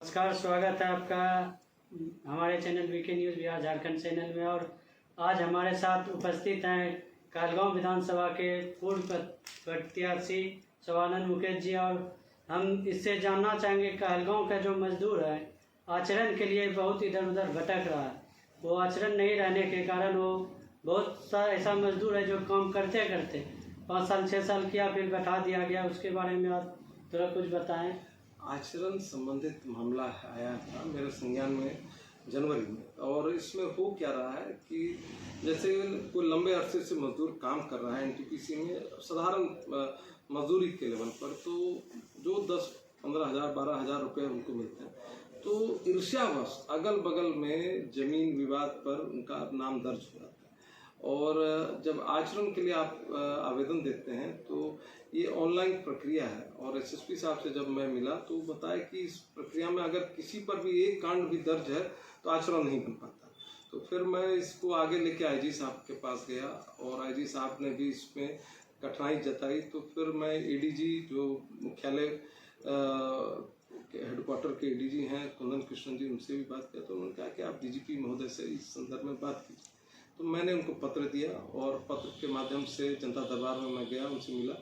नमस्कार, स्वागत है आपका हमारे channel VK news Bihar Jharkhand channel में। और आज हमारे साथ उपस्थित हैं कहलगांव विधानसभा के पूर्व प्रत्याशी शिवानंद मुकेश जी। और हम इससे जानना चाहेंगे कहलगांव का जो मजदूर है आचरण के लिए बहुत इधर उधर भटक रहा है। वो आचरण नहीं रहने के कारण वो बहुत सा ऐसा मजदूर है जो काम करते करते 5 साल 6 साल किया, फिर बैठा दिया गया। उसके बारे में आप थोड़ा कुछ बताएं। आचरण संबंधित मामला आया था मेरे संज्ञान में जनवरी में, और इसमें हो क्या रहा है कि जैसे कोई लंबे अरसे से मजदूर काम कर रहा है एनटीपीसी में साधारण मजदूरी के लेवल पर, तो जो 10-15 हज़ार 12 हज़ार रुपये उनको मिलते हैं, तो ईर्ष्यावश अगल बगल में जमीन विवाद पर उनका नाम दर्ज हो जाता है। और जब आचरण के लिए आप आवेदन देते हैं तो ये ऑनलाइन प्रक्रिया है, और एसएसपी साहब से जब मैं मिला तो बताया कि इस प्रक्रिया में अगर किसी पर भी एक कांड भी दर्ज है तो आचरण नहीं बन पाता। तो फिर मैं इसको आगे लेके आईजी साहब के पास गया, और आईजी साहब ने भी इसमें कठिनाई जताई। तो फिर मैं एडीजी जो मुख्यालय हेडक्वार्टर के एडीजी हैं कुंदन कृष्ण जी, उनसे भी बात किया। तो उन्होंने कहा कि आप डीजीपी महोदय से इस संदर्भ में बात कीजिए। तो मैंने उनको पत्र दिया, और पत्र के माध्यम से जनता दरबार में मैं गया, उनसे मिला।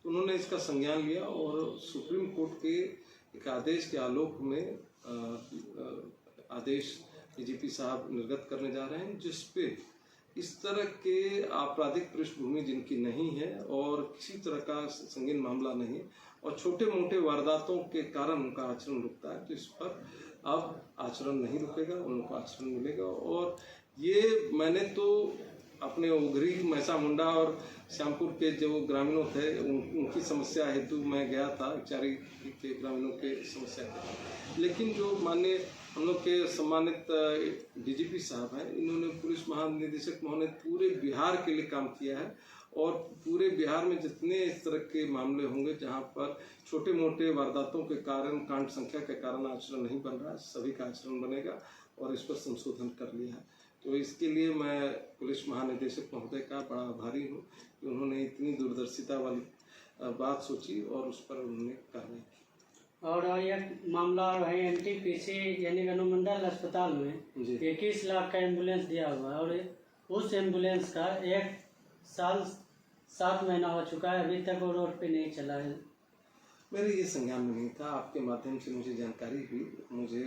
तो उन्होंने इसका संज्ञान लिया, और सुप्रीम कोर्ट के एक आदेश के आलोक में आदेश डीजीपी साहब निर्गत करने जा रहे हैं, जिसपे इस तरह के आपराधिक पृष्ठभूमि जिनकी नहीं है और किसी तरह का संगीन मामला नहीं, और छोटे मोटे वारदातों के कारण उनका आचरण रुकता है, तो इस पर अब आचरण नहीं रुकेगा, उनको आचरण मिलेगा। और ये मैंने तो अपने ओघरी, मैसा मुंडा और श्यामपुर के जो ग्रामीणों थे उनकी समस्या हेतु मैं गया था, चारी के ग्रामीणों के समस्या के। लेकिन जो माननीय हम लोग के सम्मानित डीजीपी साहब हैं, इन्होंने पुलिस महानिदेशक महोदय पूरे बिहार के लिए काम किया है, और पूरे बिहार में जितने इस तरह के मामले होंगे जहां पर छोटे मोटे वारदातों के कारण, कांड संख्या के कारण आचरण नहीं बन रहा है, सभी का आचरण बनेगा, और इस पर संशोधन कर लिया है। तो इसके लिए मैं पुलिस महानिदेशक महोदय का बड़ा आभारी हूँ कि उन्होंने इतनी दूरदर्शिता वाली बात सोची और उस पर उन्होंने कार्रवाई की। और यह मामला है एनटीपीसी यानी अनुमंडल अस्पताल में 21 लाख का एम्बुलेंस दिया हुआ है, और उस एम्बुलेंस का 1 साल 7 महीना हो चुका है, अभी तक वो रोड पे नहीं चला है। मेरे ये संज्ञान में नहीं था, आपके माध्यम से मुझे जानकारी हुई। मुझे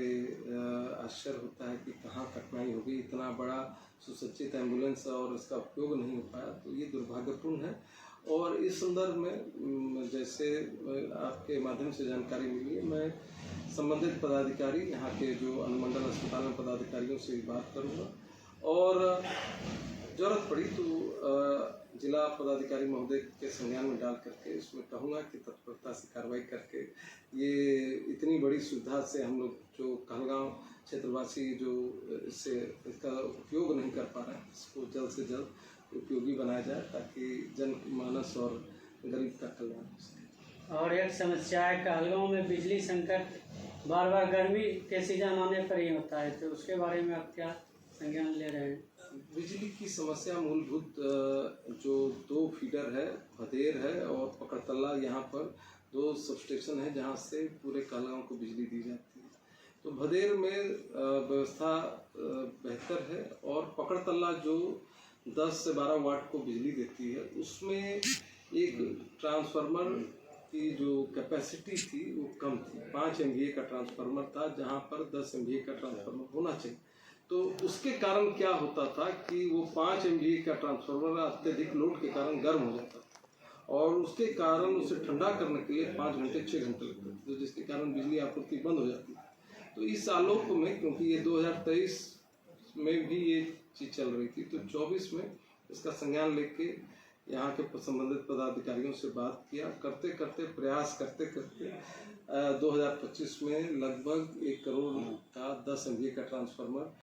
आश्चर्य होता है कि कहाँ कठिनाई होगी, इतना बड़ा सुसज्जित एम्बुलेंस और इसका उपयोग नहीं हो पाया, तो ये दुर्भाग्यपूर्ण है। और इस संदर्भ में जैसे आपके माध्यम से जानकारी मिली है, मैं संबंधित पदाधिकारी यहाँ के जो अनुमंडल अस्पताल में पदाधिकारियों से भी बात करूँगा, और जरूरत पड़ी तो जिला पदाधिकारी महोदय के संज्ञान में डाल करके इसमें कहूँगा कि तत्परता से कार्रवाई करके ये इतनी बड़ी सुविधा से हम लोग जो कहलगांव क्षेत्रवासी जो इसका उपयोग नहीं कर पा रहे हैं, इसको जल्द से जल्द उपयोगी बनाया जाए, ताकि जनमानस और गरीब का कल्याण हो सके। और एक समस्या है कहलगांव में बिजली संकट बार बार गर्मी के सीजन आने पर ही होता है, तो उसके बारे में आप क्या संज्ञान ले रहे हैं? बिजली की समस्या मूलभूत जो 2 फीडर है, भदेर है और पकड़तल्ला, यहाँ पर 2 सबस्टेशन है जहाँ से पूरे कहलगांव को बिजली दी जाती है। तो भदेर में व्यवस्था बेहतर है, और पकड़तल्ला जो 10 से 12 वाट को बिजली देती है, उसमें एक ट्रांसफार्मर की जो कैपेसिटी थी वो कम थी। 5 MVA का ट्रांसफार्मर था जहाँ पर 10 MVA का ट्रांसफार्मर होना चाहिए। तो उसके कारण क्या होता था कि वो 5 MVA का ट्रांसफार्मर अत्यधिक लोड के कारण गर्म हो जाता था, और उसके कारण उसे ठंडा करने के लिए 5 घंटे 6 घंटे लगते थे, तो जिसके कारण बिजली आपूर्ति बंद हो जाती है। तो इस आलोक में, क्योंकि ये 2023 में भी ये चीज़ चल रही थी, तो 24 में इसका संज्ञान लेके यहाँ के संबंधित पदाधिकारियों से बात किया, करते करते प्रयास करते करते 2025 में लगभग 1 करोड़ का 10 MVA का ट्रांसफार्मर